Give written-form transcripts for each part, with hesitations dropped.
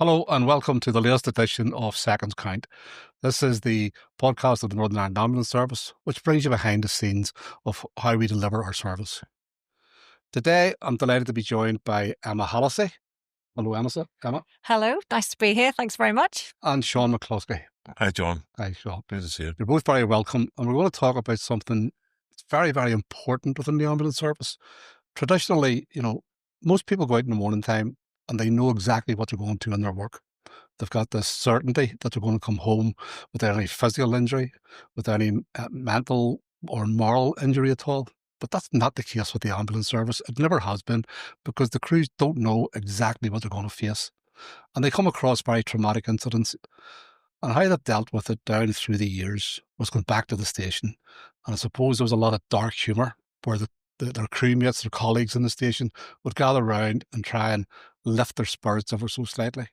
Hello and welcome to the latest edition of Seconds Count. This is the podcast of the Northern Ireland Ambulance Service, which brings you behind the scenes of how we deliver our service. Today, I'm delighted to be joined by Emma Hallissey. Hello, Emma. Hello, nice to be here. Thanks very much. And Sean McCluskey. Hi, John. Hi, Sean. Good to see you. You're both very welcome, and we're going to talk about something that's very, very important within the ambulance service. Traditionally, most people go out in the morning time and they know exactly what they're going to in their work. They've got this certainty that they're going to come home without any physical injury, without any mental or moral injury at all. But that's not the case with the ambulance service. It never has been, because the crews don't know exactly what they're going to face. And they come across very traumatic incidents. And how they've dealt with it down through the years was going back to the station. And I suppose there was a lot of dark humour where their crewmates, their colleagues in the station would gather round and try and lift their spirits ever so slightly.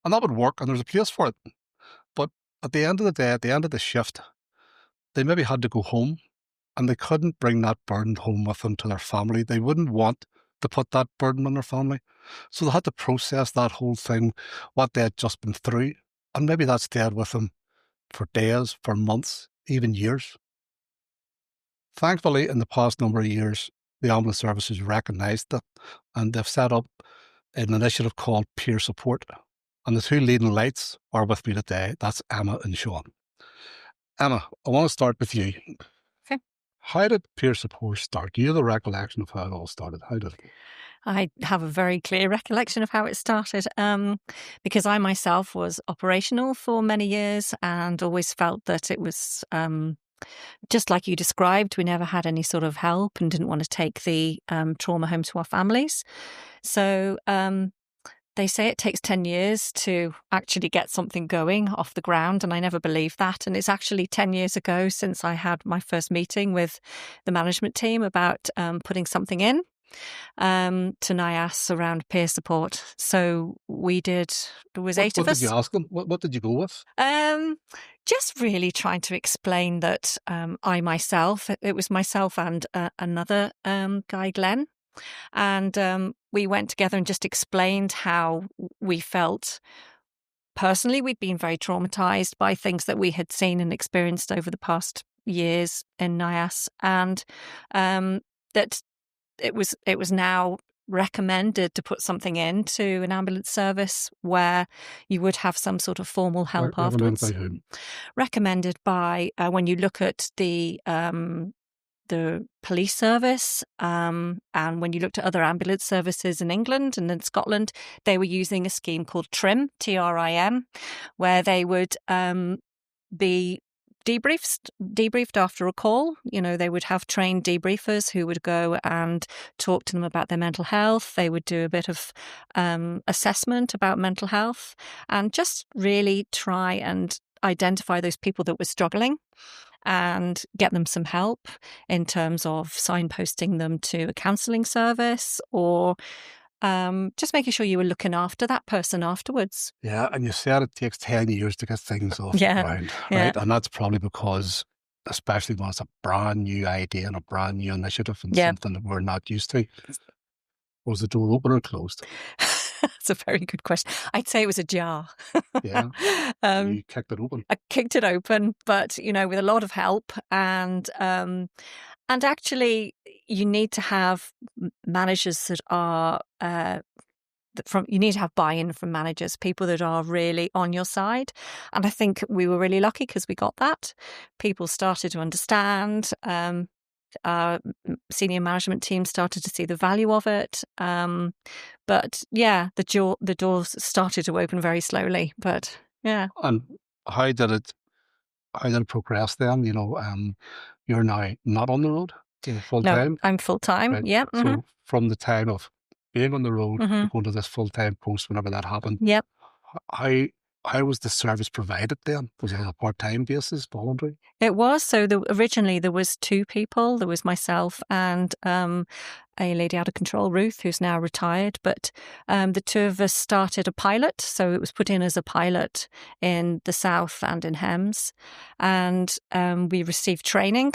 And that would work, and there's a place for it. But at the end of the day, at the end of the shift, they maybe had to go home, and they couldn't bring that burden home with them to their family. They wouldn't want to put that burden on their family. So they had to process that whole thing, what they had just been through. And maybe that stayed with them for days, for months, even years. Thankfully, in the past number of years, the ambulance service has recognised that, and they've set up an initiative called Peer Support. And the two leading lights are with me today. That's Emma and Sean. Emma, I want to start with you. Okay. How did Peer Support start? Do you have the recollection of how it all started? How did it? I have a very clear recollection of how it started, because I myself was operational for many years and always felt that it was just like you described. We never had any sort of help and didn't want to take the trauma home to our families. So they say it takes 10 years to actually get something going off the ground, and I never believed that. And it's actually 10 years ago since I had my first meeting with the management team about putting something in to NIAS around peer support. So we did, there was 8 of us. What did you ask them? What did you go with? Just really trying to explain that it was myself and another guy, Glenn. And we went together and just explained how we felt. Personally, we'd been very traumatised by things that we had seen and experienced over the past years in NIAS, and that it was now recommended to put something into an ambulance service where you would have some sort of formal help afterwards. Recommended by whom? Recommended by when you look at the police service, and when you looked at other ambulance services in England and in Scotland, they were using a scheme called TRIM, TRIM, where they would be debriefed after a call. They would have trained debriefers who would go and talk to them about their mental health. They would do a bit of assessment about mental health and just really try and identify those people that were struggling and get them some help in terms of signposting them to a counselling service, or just making sure you were looking after that person afterwards. Yeah, and you said it takes 10 years to get things off the ground, right? And that's probably because, especially when it's a brand new idea and a brand new initiative and something that we're not used to. Was the door open or closed? That's a very good question. I'd say it was ajar. Yeah. You kicked it open. I kicked it open, but with a lot of help, and actually you need to have managers that are you need to have buy-in from managers, people that are really on your side. And I think we were really lucky because we got that. People started to understand. Our senior management team started to see the value of it. But yeah, the doors started to open very slowly. But yeah. And how did it progress then? You're now not on the road full time. No, I'm full time. Right? Yeah. Mm-hmm. So from the time of being on the road, going to this full time post whenever that happened. Yep. How was the service provided then? Was it on a part-time basis, voluntary? It was. So originally there was 2 people. There was myself and a lady out of control, Ruth, who's now retired. But the 2 of us started a pilot. So it was put in as a pilot in the south and in Hems. And we received training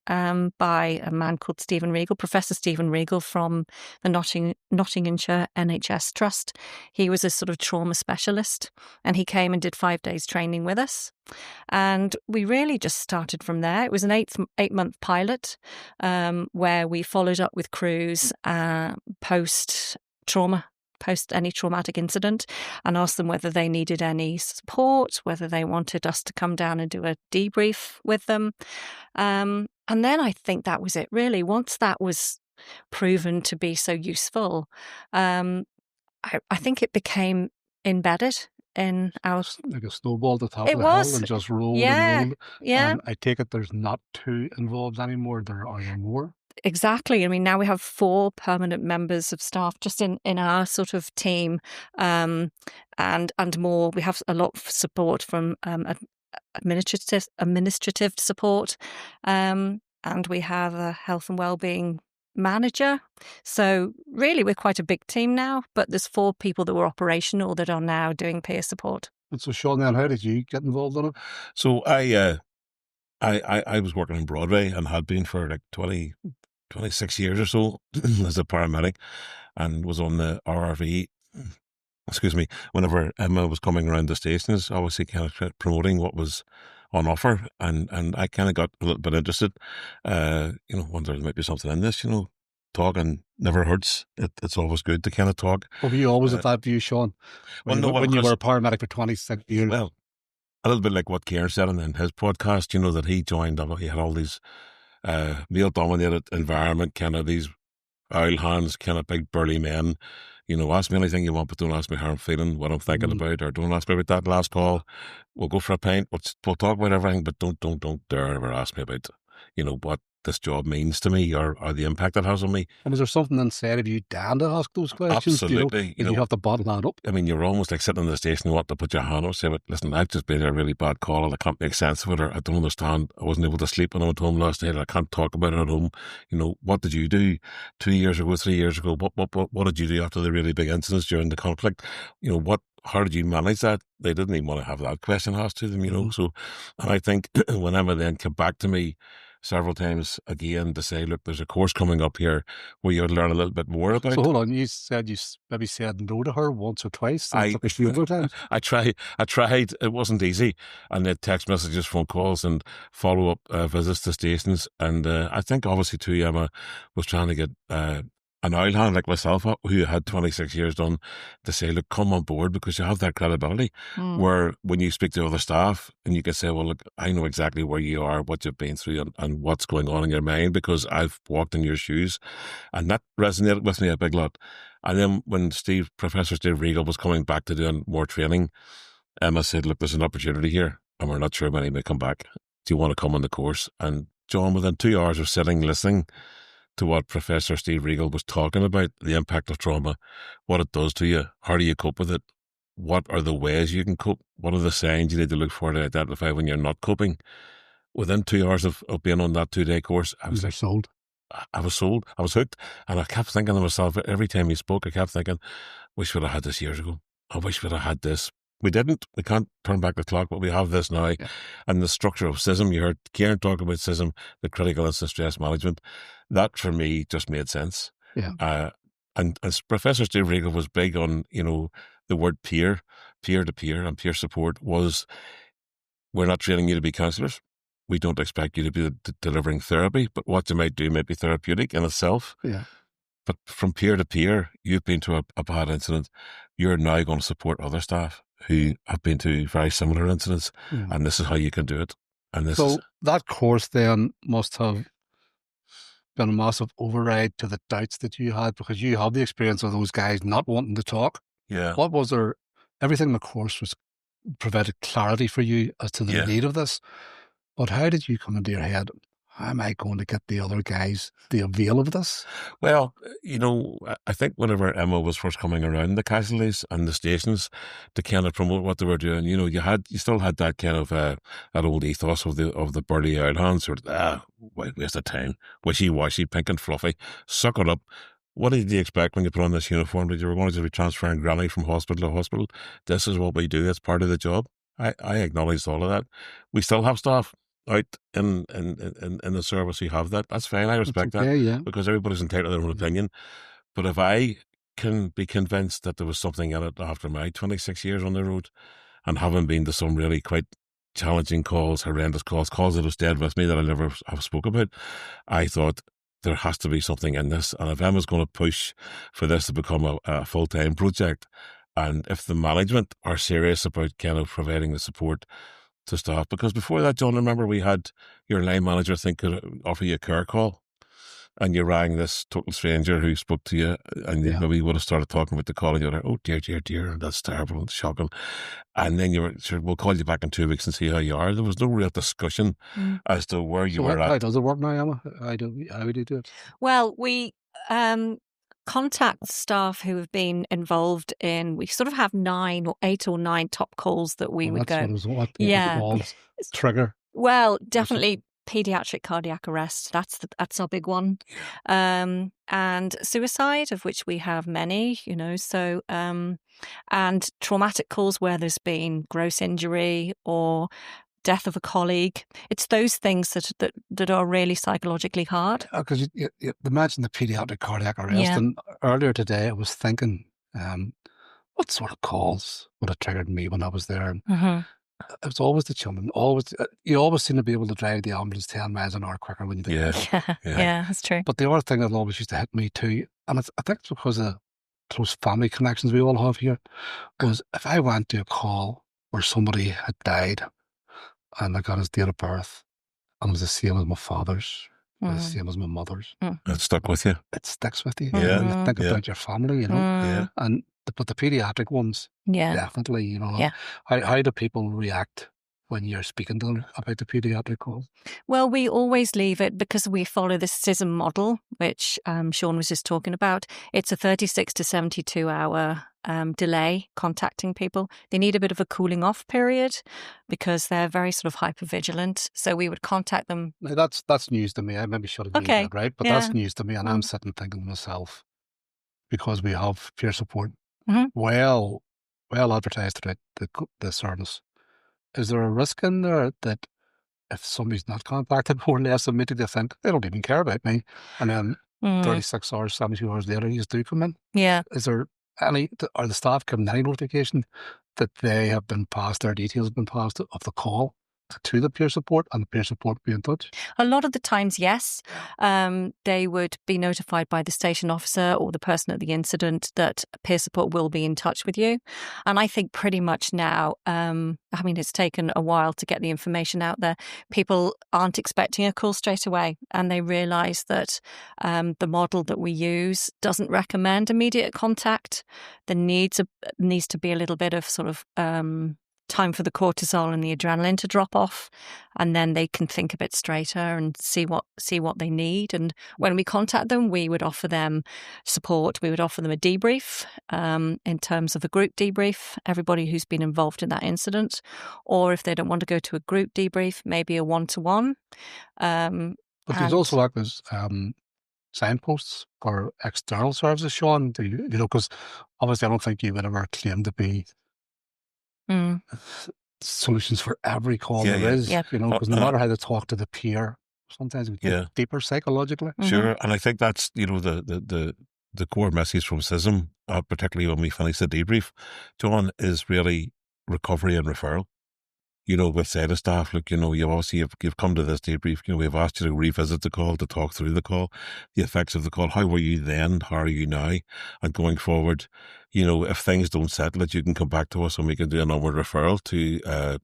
by a man called Stephen Regal, Professor Stephen Regal from the Nottinghamshire NHS Trust. He was a sort of trauma specialist, and he came and did 5 days training with us. And we really just started from there. It was an 8-month pilot where we followed up with crews post any traumatic incident, and asked them whether they needed any support, whether they wanted us to come down and do a debrief with them. And then I think that was it, really. Once that was proven to be so useful, I think it became embedded in our... Like a snowball at the top It of the hill was. and just rolled Yeah, and rolled. yeah. And I take it there's not 2 involved anymore. Are there more? Exactly. I mean, now we have 4 permanent members of staff just in our sort of team, and more. We have a lot of support from administrative support, and we have a health and wellbeing manager. So really, we're quite a big team now. But there's 4 people that were operational that are now doing peer support. And so, Sean, then how did you get involved in it? So I was working in Broadway and had been for like 26 years or so as a paramedic, and was on the RRV, whenever Emma was coming around the stations, obviously kind of promoting what was on offer, and I kind of got a little bit interested, wonder there might be something in this, talking never hurts. It's always good to kind of talk. Were you always at that view, Sean? When you were a paramedic for 26 years? Well, a little bit like what Kieran said in his podcast, that he joined, he had all these male-dominated environment, kind of these oil hands, kind of big burly men. Ask me anything you want, but don't ask me how I'm feeling, what I'm thinking about, or don't ask me about that last call. We'll go for a pint. We'll talk about everything, but don't dare ever ask me about, what this job means to me or the impact it has on me. And is there something inside of you, Dan, to ask those questions? Absolutely. You have to bottle that up. I mean, you're almost like sitting in the station and want to put your hand up and say, but listen, I've just made a really bad call and I can't make sense of it, or I don't understand. I wasn't able to sleep when I went home last night, and I can't talk about it at home. What did you do 2 years ago, 3 years ago? What did you do after the really big incidents during the conflict? How did you manage that? They didn't even want to have that question asked to them, So, and I think when Emma then came back to me several times again to say, look, there's a course coming up here where you'll learn a little bit more about. So hold on, you said you maybe said no to her once or twice. I tried. It wasn't easy, and the text messages, phone calls, and follow up visits to stations. And I think obviously too, Emma was trying to get an oil hand like myself, who had 26 years done, to say, look, come on board, because you have that credibility where when you speak to other staff and you can say, well, look, I know exactly where you are, what you've been through, and what's going on in your mind, because I've walked in your shoes. And that resonated with me a big lot. And then when Professor Steve Regal was coming back to doing more training, Emma said, look, there's an opportunity here and we're not sure when he may come back. Do you want to come on the course? And John, within 2 hours of sitting, listening to what Professor Steve Regal was talking about, the impact of trauma, what it does to you, how do you cope with it, what are the ways you can cope, what are the signs you need to look for to identify when you're not coping. Within 2 hours of being on that 2-day course, I was sold. I was sold. I was hooked. And I kept thinking to myself, every time he spoke, I kept thinking, wish we'd have had this years ago. I wish we'd have had this. We didn't. We can't turn back the clock, but we have this now. Yeah. And the structure of CISM, you heard Kieran talk about CISM, the critical incident stress management. That for me just made sense. Yeah. And as Professor Steve Regal was big on, the word peer to peer, and peer support was, we're not training you to be counsellors. We don't expect you to be delivering therapy, but what you might do might be therapeutic in itself. Yeah. But from peer to peer, you've been to a bad incident. You're now going to support other staff who have been to very similar incidents, and this is how you can do it. And that course then must have been a massive override to the doubts that you had, because you have the experience of those guys not wanting to talk. Yeah. What was there? Everything in the course was provided clarity for you as to the need of this. But how did you come into your head, how am I going to get the other guys the avail of this? Well, I think whenever Emma was first coming around the casualties and the stations to kind of promote what they were doing, you still had that kind of that old ethos of the burly oil hands, sort of waste of time, wishy-washy, pink and fluffy, suck it up. What did you expect when you put on this uniform? That you were going to be transferring granny from hospital to hospital? This is what we do. It's part of the job. I acknowledged all of that. We still have staff out in the service who have that. That's fine. I respect okay, that yeah. because everybody's entitled to their own opinion. But if I can be convinced that there was something in it after my 26 years on the road and having been to some really quite challenging calls, horrendous calls that have stayed with me that I never have spoke about, I thought there has to be something in this. And if Emma's going to push for this to become a full-time project, and if the management are serious about kind of providing the support to staff, because before that, John, remember we had your line manager could offer you a care call, and you rang this total stranger who spoke to you, and you maybe would have started talking about the call, and you're like, oh dear, that's terrible and shocking. And then you were sure, we'll call you back in 2 weeks and see how you are. There was no real discussion as to where you were How at. does it work now, Emma? How do you do it? Well, we contact staff who have been involved in, we sort of have 8 or 9 top calls that we would go. What Yeah. calls trigger? Well, definitely pediatric cardiac arrest. That's our big one. And suicide, of which we have many, so and traumatic calls where there's been gross injury or death of a colleague. It's those things that are really psychologically hard. Because you imagine the pediatric cardiac arrest. Yeah. And earlier today, I was thinking, what sort of calls would have triggered me when I was there? And it was always the children. You always seem to be able to drive the ambulance 10 miles an hour quicker when you do Yeah, that's true. But the other thing that always used to hit me too, and I think it's because of the close family connections we all have here, was if I went to a call where somebody had died and I got his date of birth and it was the same as my father's, or the same as my mother's. It stuck with you. It sticks with you. Yeah. You think about your family, Yeah. But the pediatric ones, definitely, How do people react when you're speaking to them about the pediatric calls? Well, we always leave it because we follow the CISM model, which Sean was just talking about. It's a 36 to 72 hour delay contacting people. They need a bit of a cooling off period because they're very sort of hypervigilant. So we would contact them. Now, that's news to me. I maybe should have known that, right? But that's news to me, and I'm sitting thinking to myself, because we have peer support well advertised throughout the service. Is there a risk in there that if somebody's not contacted more or less immediately, they think they don't even care about me, and then 36 hours, 72 hours later, you do come in? Yeah. Is there are the staff given any notification that they have been passed, their details have been passed of the call to the peer support, and the peer support be in touch? A lot of the times, yes. They would be notified by the station officer or the person at the incident that peer support will be in touch with you. And I think pretty much now, it's taken a while to get the information out there. People aren't expecting a call straight away, and they realise that the model that we use doesn't recommend immediate contact. There needs to be a little bit of sort of time for the cortisol and the adrenaline to drop off, and then they can think a bit straighter and see what they need. And when we contact them, we would offer them support. We would offer them a debrief in terms of a group debrief, everybody who's been involved in that incident, or if they don't want to go to a group debrief, maybe a one-to-one. But there's also act as signposts for external services, Sean. Because obviously I don't think you would ever claim to be solutions for every call there is, because no matter how they talk to the peer, sometimes we get deeper psychologically. Sure, and I think that's the core message from CISM, particularly when we finish the debrief, John, is really recovery and referral. We've said to staff, look, you've come to this debrief, we've asked you to revisit the call, to talk through the call, the effects of the call. How were you then? How are you now? And going forward, if things don't settle it, you can come back to us and we can do an onward referral to,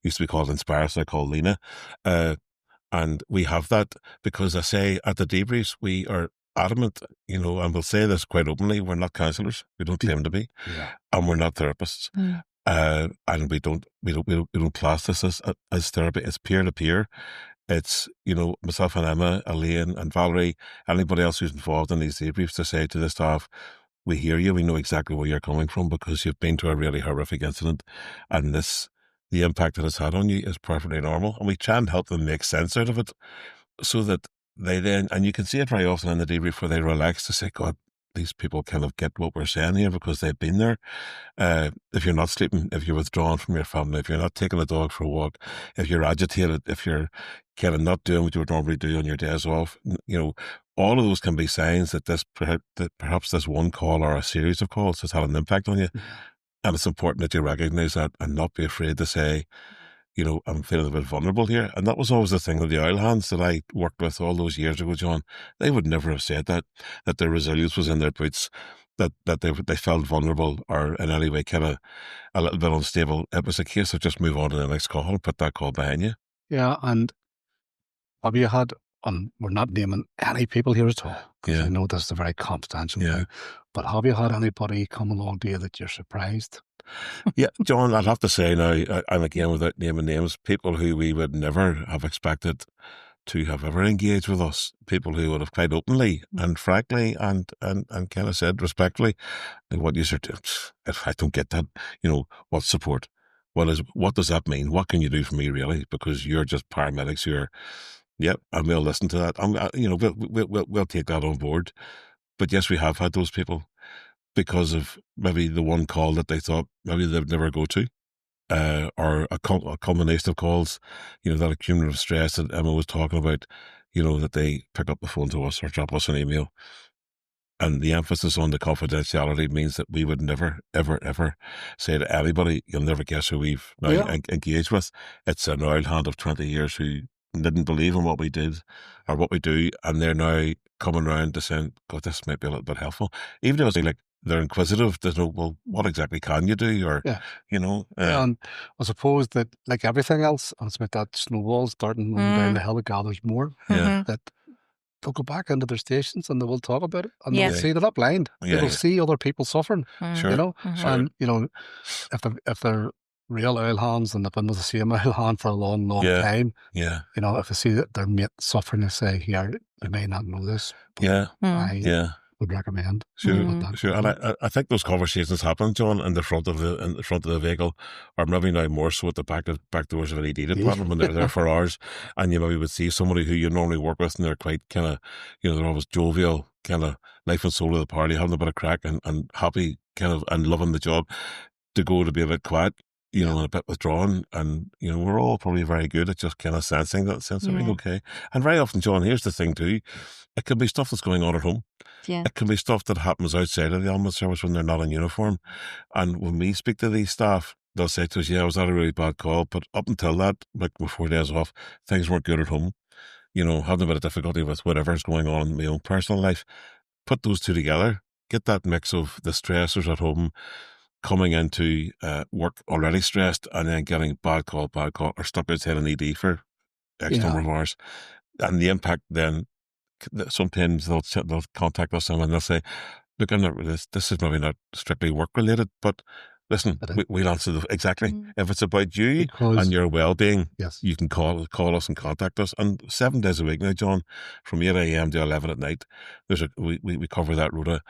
used to be called Inspire, so I call Lena. And we have that because I say at the debriefs, we are adamant, and we'll say this quite openly, we're not counsellors. We don't claim to be. Yeah. And we're not therapists. And we don't class this as therapy. It's peer to peer. It's, myself and Emma, Elaine and Valerie, anybody else who's involved in these debriefs, to say to the staff, we hear you, we know exactly where you're coming from because you've been to a really horrific incident, and the impact that it's had on you is perfectly normal. And we try and help them make sense out of it so that they then, and you can see it very often in the debrief where they relax to say, God, these people kind of get what we're saying here because they've been there. If you're not sleeping, if you're withdrawn from your family, if you're not taking the dog for a walk, if you're agitated, if you're kind of not doing what you would normally do on your days off, all of those can be signs that perhaps this one call or a series of calls has had an impact on you. And it's important that you recognize that and not be afraid to say, I'm feeling a bit vulnerable here. And that was always the thing with the oil hands that I worked with all those years ago, John. They would never have said that their resilience was in their boots, that they felt vulnerable or in any way kind of a little bit unstable. It was a case of just move on to the next call and put that call behind you. Yeah, and have you had, we're not naming any people here at all, because I know this is a very confidential thing, but have you had anybody come along to you that you're surprised? Yeah, John, I'd have to say now, and again, without naming names, people who we would never have expected to have ever engaged with us, people who would have quite openly and frankly and kind of said respectfully, what you are doing, I don't get that. What support? What does that mean? What can you do for me, really? Because you're just paramedics. Yep, and we'll listen to that. We'll take that on board. But yes, we have had those people because of maybe the one call that they thought maybe they'd never go to, or a combination of calls, that accumulative stress that Emma was talking about, that they pick up the phone to us or drop us an email. And the emphasis on the confidentiality means that we would never, ever, ever say to anybody, you'll never guess who we've now engaged with. It's an oil hand of 20 years who didn't believe in what we did or what we do, and they're now coming around to saying, God, this might be a little bit helpful. Even if it's they're inquisitive, there's no, well, what exactly can you do? Or, and I suppose that, like everything else, and it's about that snowball starting down the hill, it gathers more, that they'll go back into their stations and they will talk about it, and they'll see they're not blind. They will see other people suffering, and, if they're real oil hands and they've been with the same oil hand for a long, long time, if they see that their mate suffering, they say, yeah, they may not know this, but I would recommend. Sure. And I think those conversations happen, John, in the front of the vehicle, or maybe now more so at the back doors of an ED department when they're there for hours, and you maybe would see somebody who you normally work with, and they're quite kind of, they're always jovial, kind of life and soul of the party, having a bit of crack and happy, kind of, and loving the job, to be a bit quiet, and a bit withdrawn, and we're all probably very good at just kind of sensing okay. And very often, John, here's the thing too, it can be stuff that's going on at home. It can be stuff that happens outside of the ambulance service when they're not in uniform. And when we speak to these staff, they'll say to us, yeah, I was at a really bad call, but up until that, like 4 days off, things weren't good at home. Having a bit of difficulty with whatever's going on in my own personal life. Put those two together, get that mix of the stressors at home, coming into work already stressed, and then getting bad call, or stuck outside an ED for X number of hours. And the impact then, sometimes they'll contact us and they'll say, look, this is maybe not strictly work related, but listen, we'll answer exactly. If it's about you and your well-being, you can call us and contact us. And 7 days a week now, John, from 8 a.m. to 11 at night, we cover that rota.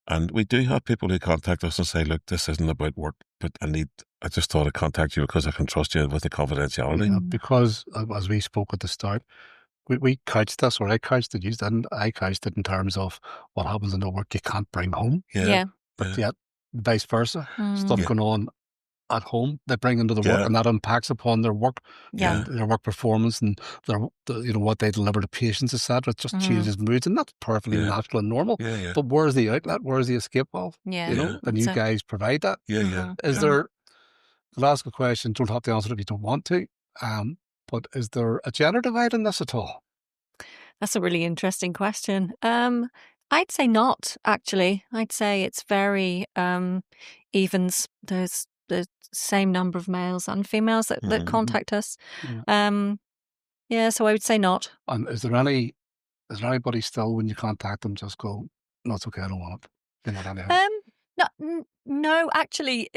And we do have people who contact us and say, look, this isn't about work, but I just thought I'd contact you because I can trust you with the confidentiality. Yeah, because as we spoke at the start, we couched this, or I couched it, and I couched it in terms of what happens in the work you can't bring home. But yet, vice versa, stuff going on at home, they bring into the work, and that impacts upon their work, and their work performance, and what they deliver to patients, etc. It just changes moods, and that's perfectly natural and normal. But where's the outlet? Where's the escape valve? And you guys provide that. Is there? I'll ask a question. Don't have to answer it if you don't want to. But is there a gender divide in this at all? That's a really interesting question. I'd say not, actually. I'd say it's very even. There's the same number of males and females that contact us. So I would say not. And is there anybody still, when you contact them, just go, no, it's okay, I don't want it? No, actually,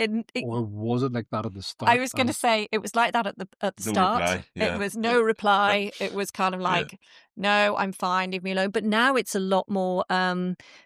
or was it like that at the start? I was going to say it was like that at the start. Reply, It was no reply. It was kind of like, no, I'm fine, leave me alone. But now it's a lot more.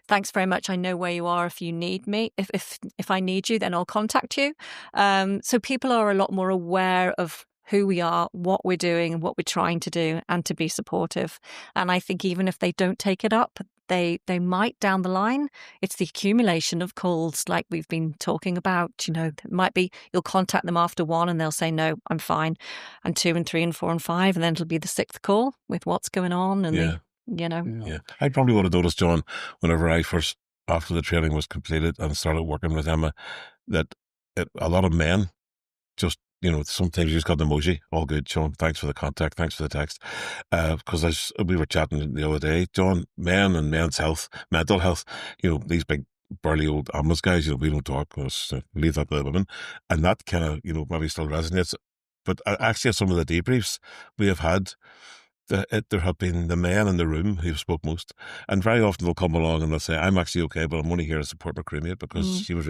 Thanks very much. I know where you are. If you need me, if I need you, then I'll contact you. So people are a lot more aware of who we are, what we're doing, and what we're trying to do, and to be supportive. And I think even if they don't take it up, they might down the line, it's the accumulation of calls like we've been talking about. It might be you'll contact them after 1 and they'll say, no, I'm fine. And 2 and 3 and 4 and 5. And then it'll be the 6th call with what's going on. And Yeah. I probably would have noticed, John, whenever I first, after the training was completed and started working with Emma, that a lot of men just, sometimes you just got an emoji, all good, John, thanks for the contact, thanks for the text. Because as we were chatting the other day, John, men and men's health, mental health, these big burly old ambulance guys, we don't talk, leave that to the women. And that kind of, maybe still resonates. But actually, at some of the debriefs we have had, there have been the men in the room who spoke most, and very often they'll come along and they'll say, "I'm actually okay, but I'm only here to support my crewmate because she was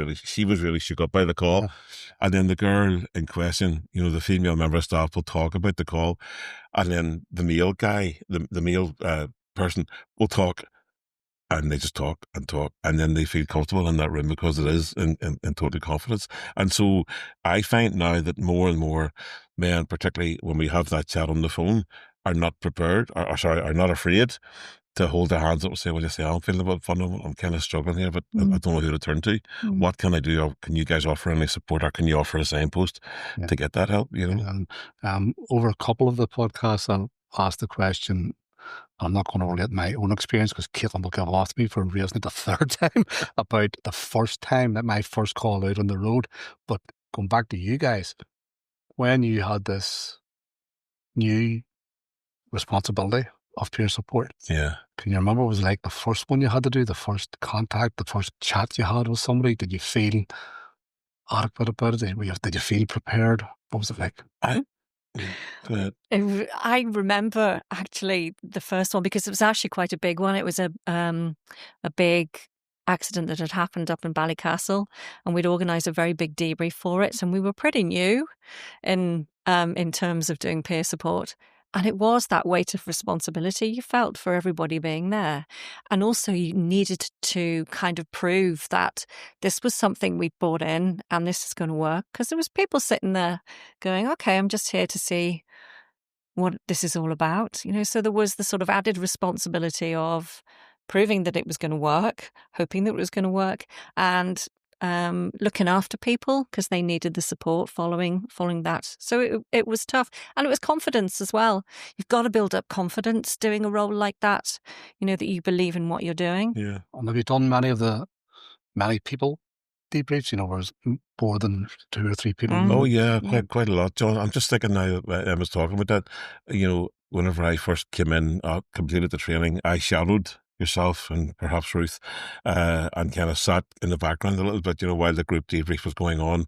really shook up by the call." And then the girl in question, the female member of staff, will talk about the call, and then the male guy, the male person, will talk. And they just talk, and then they feel comfortable in that room because it is in total confidence. And so I find now that more and more men, particularly when we have that chat on the phone, are not prepared, are not afraid to hold their hands up and say, well, I'm feeling a bit vulnerable, I'm kind of struggling here, but I don't know who to turn to. What can I do? Or can you guys offer any support, or can you offer a signpost to get that help? And over a couple of the podcasts, I'll ask the question. I'm not going to relate my own experience because Caitlin will get off me for raising it the 3rd time about the first time that my first call out on the road. But going back to you guys, when you had this new responsibility of peer support, can you remember what it was like the first one you had to do, the first contact, the first chat you had with somebody? Did you feel adequate about it? Did you feel prepared? What was it like? Go ahead. I remember actually the first one because it was actually quite a big one. It was a big accident that had happened up in Ballycastle, and we'd organised a very big debrief for it. And we were pretty new in terms of doing peer support. And it was that weight of responsibility you felt for everybody being there. And also you needed to kind of prove that this was something we brought in and this is going to work. Because there was people sitting there going, okay, I'm just here to see what this is all about. So there was the sort of added responsibility of proving that it was going to work, hoping that it was going to work, and looking after people because they needed the support following that. So it was tough, and it was confidence as well. You've got to build up confidence doing a role like that, that you believe in what you're doing. Yeah. And have you done many people debriefs, where it's more than 2 or 3 people? Oh yeah, quite a lot, John. I'm just thinking now, Emma's talking about that, whenever I first came in, completed the training, I shadowed yourself and perhaps Ruth, and kind of sat in the background a little bit, while the group debrief was going on.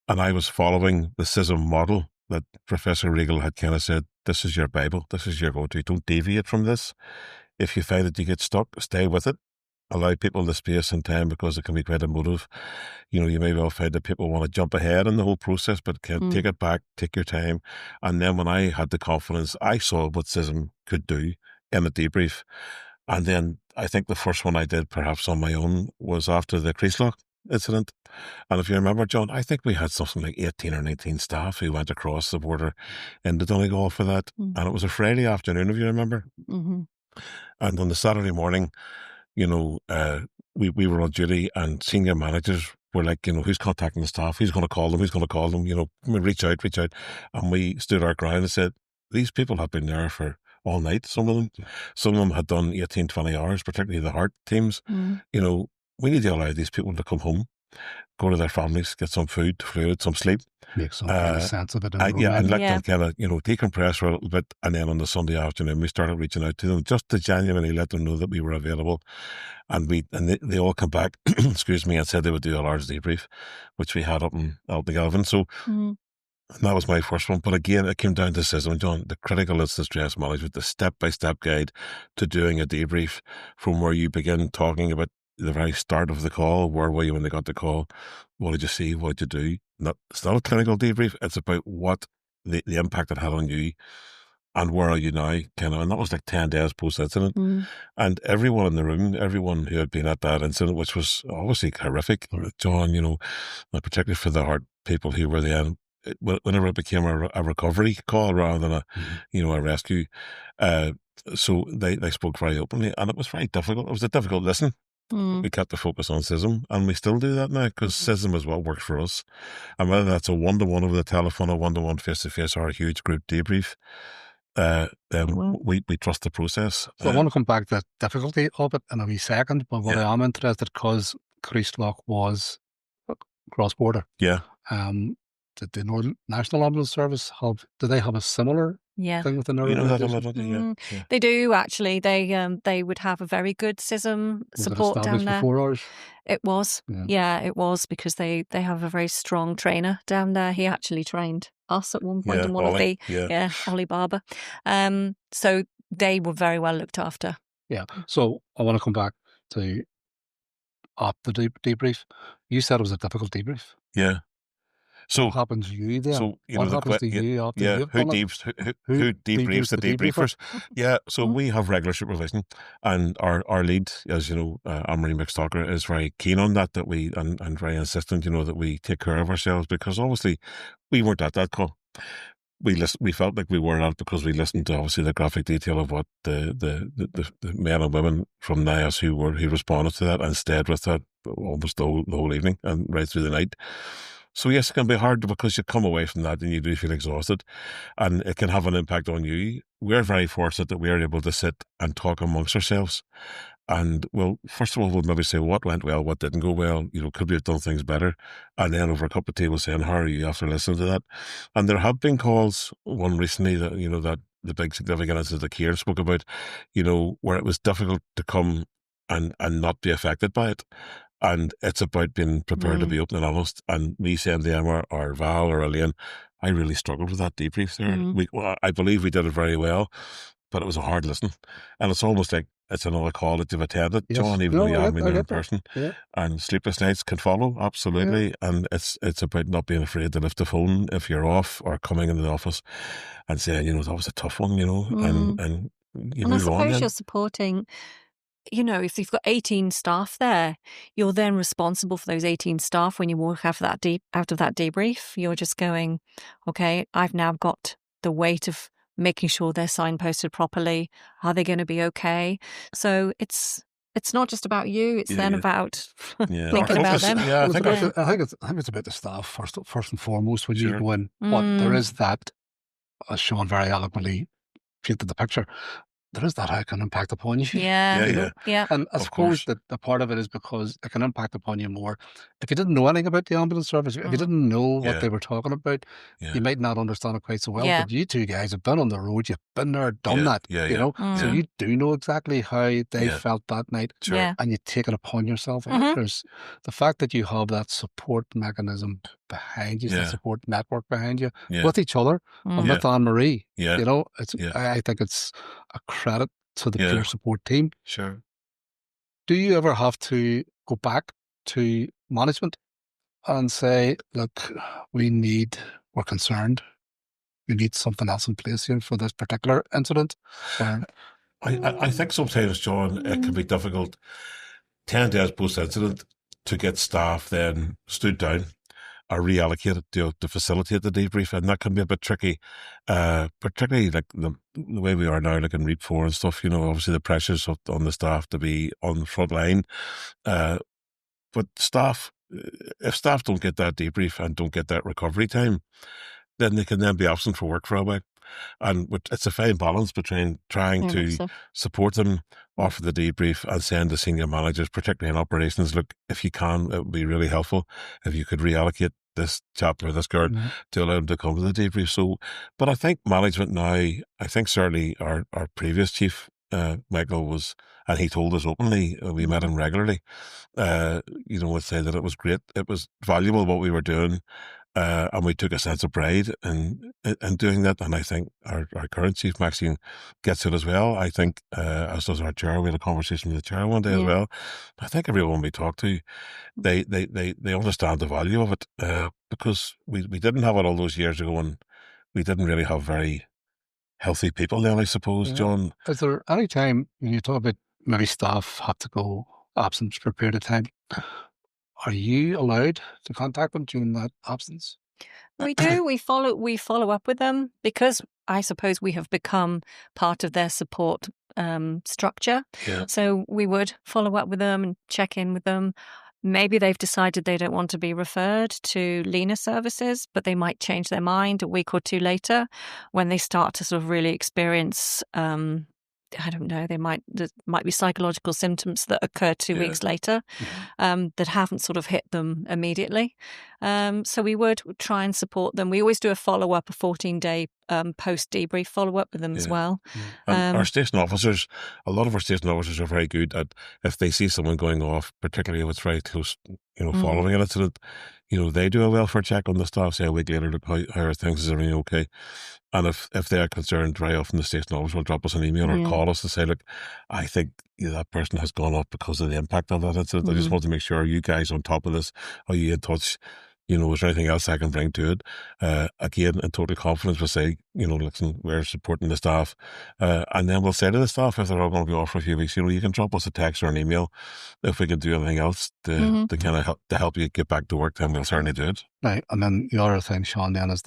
And I was following the CISM model that Professor Regal had kind of said, this is your Bible, this is your go-to, don't deviate from this. If you find that you get stuck, stay with it. Allow people the space and time because it can be quite emotive. You may well find that people want to jump ahead in the whole process, but can take it back, take your time. And then when I had the confidence, I saw what CISM could do in a debrief. And then I think the first one I did, perhaps on my own, was after the Creaselock incident. And if you remember, John, I think we had something like 18 or 19 staff who went across the border into Donegal for that. And it was a Friday afternoon, if you remember. And on the Saturday morning, we were on duty, and senior managers were like, who's contacting the staff? Who's going to call them? Reach out. And we stood our ground and said, these people have been there for all night, some of them had done 18, 20 hours, particularly the heart teams. We need to allow these people to come home, go to their families, get some food, fluid, some sleep. Make some kind of sense of it. And let them kind of, decompress for a little bit. And then on the Sunday afternoon, we started reaching out to them just to genuinely let them know that we were available. And they all come back, excuse me, and said they would do a large debrief, which we had up in Galvin. So and that was my first one. But again, it came down to CISM, John, the critical incident stress management, the step-by-step guide to doing a debrief from where you begin talking about the very start of the call. Where were you when they got the call? What did you see? What did you do? It's not a clinical debrief. It's about what the impact it had on you and where are you now? And that was like 10 days post-incident. And everyone in the room, everyone who had been at that incident, which was obviously horrific, John, particularly for the heart people who were then whenever it became a recovery call rather than a rescue. So they spoke very openly, and it was very difficult. It was a difficult listen. We kept the focus on CISM, and we still do that now because CISM is what works for us. And whether that's a one-to-one over the telephone, a one-to-one face-to-face, or a huge group debrief, we trust the process. So I want to come back to the difficulty of it in a wee second, but what I am interested, because Creastlock was cross-border. Yeah. Did the Northern National Ambulance Service do they have a similar thing within their organization? They do, actually. They would have a very good CISM support down there. Before ours? It was. Yeah, it was, because they have a very strong trainer down there. He actually trained us at one point in one Ollie, of the Ollie Barber. So they were very well looked after. Yeah. So I want to come back to the debrief. You said it was a difficult debrief. Yeah. So what happens to you then? So what happens to you after you've done it? Who debriefs the debriefers? Yeah, so we have regular supervision, and our lead, as you know, Anne-Marie McCluskey, is very keen on that we and very insistent, that we take care of ourselves, because obviously we weren't at that call. We felt like we were at, because we listened to obviously the graphic detail of what the men and women from NIAS who responded to that and stayed with that almost the whole evening and right through the night. So yes, it can be hard, because you come away from that and you do feel exhausted, and it can have an impact on you. We're very fortunate that we are able to sit and talk amongst ourselves. And well, first of all, we'll maybe say what went well, what didn't go well, could we have done things better? And then over a cup of tea, we'll say, and how are you after listening to that? And there have been calls, one recently that, that the big significant incident that Kieran spoke about, where it was difficult to come and not be affected by it. And it's about being prepared to be open and honest. And me saying to Emma or Val or Elaine, I really struggled with that debrief there. I believe we did it very well, but it was a hard listen. And it's almost like it's another call that you've attended, John, even though you haven't been there in person. Yeah. And sleepless nights can follow, absolutely. Yeah. And it's about not being afraid to lift the phone if you're off, or coming into the office and saying, that was a tough one, and you move on. I suppose you're supporting... if you've got 18 staff there, you're then responsible for those 18 staff when you walk out of that debrief. You're just going, okay, I've now got the weight of making sure they're signposted properly. Are they going to be okay? So it's not just about you. It's then about thinking about them. Yeah, I think it's about the staff first and foremost when you go in. But there is that, as Sean very eloquently painted the picture, there is that how it can impact upon you. Yeah. And I suppose that the part of it is because it can impact upon you more. If you didn't know anything about the ambulance service, if you didn't know what they were talking about, you might not understand it quite so well. But you two guys have been on the road, you've been there, done that, so you do know exactly how they felt that night, and you take it upon yourself. There's the fact that you have that support mechanism behind you, the support network behind you, with each other, and with Anne-Marie. I think it's a credit to the peer support team. Sure. Do you ever have to go back to management and say, look, we're concerned, we need something else in place here for this particular incident? I think sometimes, John, it can be difficult 10 days post-incident to get staff then stood down or reallocated to facilitate the debrief, and that can be a bit tricky, particularly like the way we are now, like in REAP 4 and stuff, obviously the pressures on the staff to be on the front line, but if staff don't get that debrief and don't get that recovery time, then they can then be absent for work for a while. And it's a fine balance between trying to support them, offer the debrief, and send the senior managers, particularly in operations, look, if you can, it would be really helpful if you could reallocate this chap or this girl to allow them to come to the debrief. So, but I think management now, I think certainly our previous chief, Michael, was, and he told us openly, we met him regularly, would say that it was great, it was valuable what we were doing. And we took a sense of pride in doing that. And I think our current chief, Maxine, gets it as well. I think, as does our chair, we had a conversation with the chair one day as well. I think everyone we talked to, they understand the value of it, because we didn't have it all those years ago, and we didn't really have very healthy people then, I suppose, John. Is there any time when you talk about maybe staff have to go absent for a period of time, are you allowed to contact them during that absence? We do. We follow up with them because I suppose we have become part of their support structure. Yeah. So we would follow up with them and check in with them. Maybe they've decided they don't want to be referred to leaner services, but they might change their mind a week or two later when they start to sort of really experience. I don't know. There might be psychological symptoms that occur 2 weeks later that haven't sort of hit them immediately. So we would try and support them. We always do a follow up, a 14-day post debrief follow up with them as well. And our station officers, a lot of our station officers are very good at, if they see someone going off, particularly if it's very close, following an incident, they do a welfare check on the staff, say a week later, look, how are things, is everything okay? And if they are concerned, very often the station officer will drop us an email or call us to say, look, I think that person has gone off because of the impact of that incident. I just want to make sure, are you guys on top of this? Are you in touch? Is there anything else I can bring to it? Again, in total confidence, we'll say, listen, we're supporting the staff. And then we'll say to the staff, if they're all going to be off for a few weeks, you can drop us a text or an email if we can do anything else to kind of help you get back to work, then we'll certainly do it. Right. And then the other thing, Sean, then is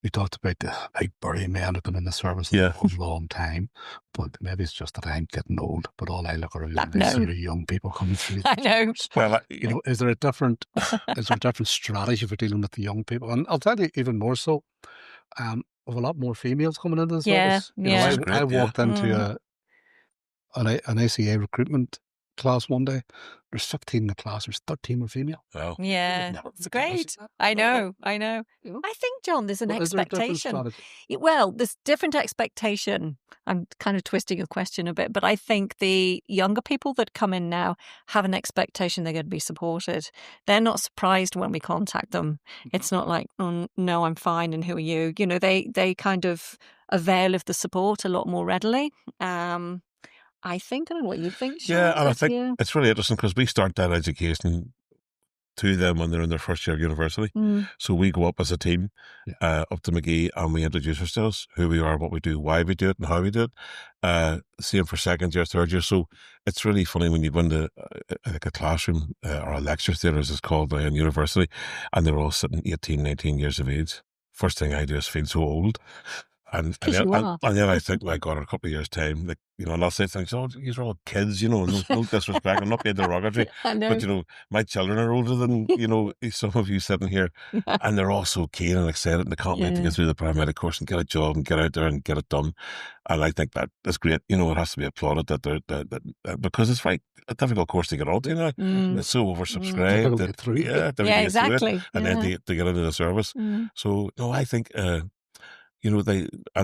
we talked about the big burly men who've been in the service for a long time, but maybe it's just that I'm getting old, but all I look around is sort of young people coming through. I know. Well, is there a different strategy for dealing with the young people? And I'll tell you even more so, with a lot more females coming into the service. I walked into an ACA recruitment class one day. There's 15 in the class. There's 13 were female. Wow. Yeah, it's great. I know. I think, John, there's an expectation. There's different expectation. I'm kind of twisting your question a bit, but I think the younger people that come in now have an expectation they're going to be supported. They're not surprised when we contact them. It's not like, oh, no, I'm fine, and who are you? They kind of avail of the support a lot more readily. I think, I don't know what you think, Sean. Yeah, and I think it's really interesting because we start that education to them when they're in their first year of university. So we go up as a team up to McGee and we introduce ourselves, who we are, what we do, why we do it and how we do it. Same for second year, third year. So it's really funny when you go into a classroom or a lecture theatre, as it's called in university, and they're all sitting 18, 19 years of age. First thing I do is feel so old. And then I think, my God, in a couple of years' time, and I'll say things, these are all kids, no disrespect, I'm not being derogatory, but, my children are older than, some of you sitting here, and they're all so keen and excited, and they can't wait to get through the paramedic course and get a job and get out there and get it done. And I think that is great. It has to be applauded that because it's a difficult course to get onto now. It's so oversubscribed. Exactly. And then to get into the service. So, no, I think... and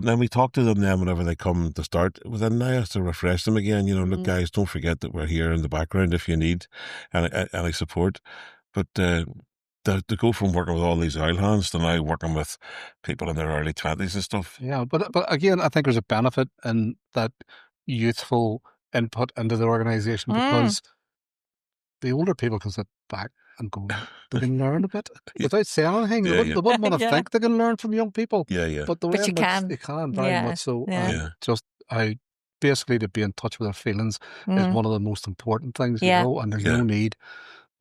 then we talk to them then whenever they come to start. Well, then now I have to refresh them again. Look, guys, don't forget that we're here in the background if you need any support. But to go from working with all these oil hands to now working with people in their early 20s and stuff. Yeah, but again, I think there's a benefit in that youthful input into the organisation because the older people can sit back and go, they can learn a bit without saying anything. They wouldn't want to think they can learn from young people. But the way you can. They can very much so. Basically to be in touch with their feelings is one of the most important things, and there's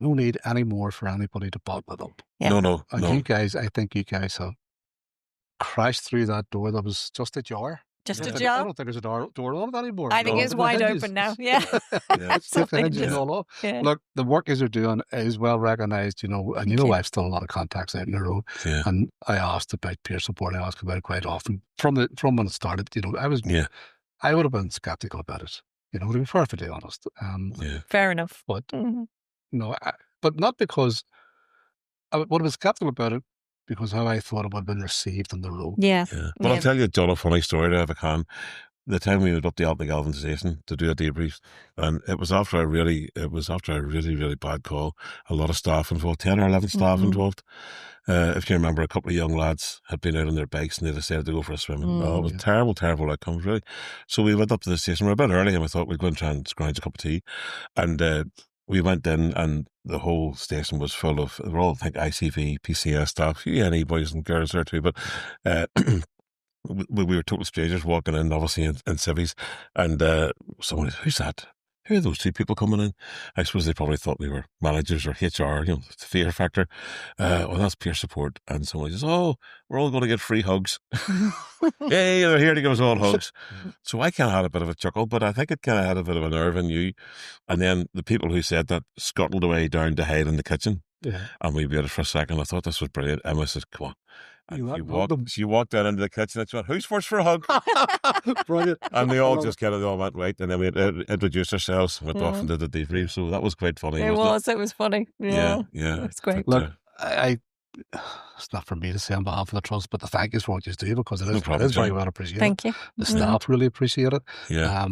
no need anymore for anybody to bottle it up. No. You guys, I think you guys have crashed through that door that was just ajar. I don't think there's a door on it anymore. I think it's wide open now. Yeah. Look, the work you're doing is well recognised, and I've still a lot of contacts out in the road. And I asked about peer support. I asked about it quite often. From when it started, I would have been sceptical about it, to be perfectly honest. Fair enough. But but not because I would have been sceptical about it, because how I thought it would have been received on the road. But I'll tell you, John, a funny story if I can. The time we went up to Galvin station to do a debrief, and it was after a really, really bad call. A lot of staff involved, 10 or 11 staff involved. If you remember, a couple of young lads had been out on their bikes and they decided to go for a swim. It was terrible outcomes, really. So we went up to the station. We were a bit early and we thought we'd go and try and scrounge a cup of tea. And we went in and the whole station was full of, they were all, I think, ICV, PCS staff, any boys and girls there too, but we were total strangers walking in, obviously in civvies, and someone, who's that? who are those two people coming in? I suppose they probably thought we were managers or HR, the fear factor. Well, that's peer support. And someone says, oh, we're all going to get free hugs. Yay, they're here to give us all hugs. So I kind of had a bit of a chuckle, but I think it kind of had a bit of a nerve in you. And then the people who said that scuttled away down to hide in the kitchen. Yeah. And we waited for a second. I thought this was brilliant. Emma said, come on. And she walked down into the kitchen and she went, who's first for a hug? Brilliant. And they all just kind of all went, right. And then we introduced ourselves, went off and did the debrief. So that was quite funny. It was funny. Yeah. It's great. Look, it's not for me to say on behalf of the trust, but the thank you for what you do, because it is very well appreciated. Thank you. The staff really appreciate it. Yeah.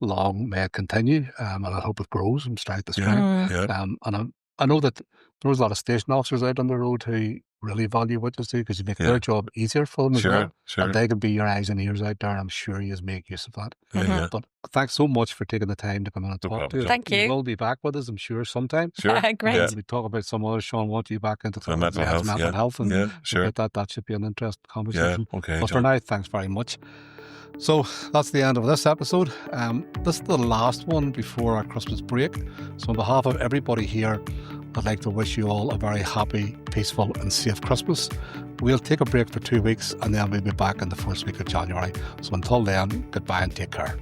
Long may it continue, and I hope it grows from strength to strength. Yeah. And I know that there was a lot of station officers out on the road who really value what you do, because you make their job easier for them as well. Sure. And they can be your eyes and ears out there, and I'm sure you make use of that. Yeah. But thanks so much for taking the time to come in and talk to us. Thank you. You will be back with us, I'm sure, sometime. Sure. Great. Yeah. We talk about some other, Sean, want you back into mental health, and sure. that should be an interesting conversation. Yeah. Okay. But for now, thanks very much. So that's the end of this episode. This is the last one before our Christmas break. So on behalf of everybody here, I'd like to wish you all a very happy, peaceful and safe Christmas. We'll take a break for 2 weeks and then we'll be back in the first week of January. So until then, goodbye and take care.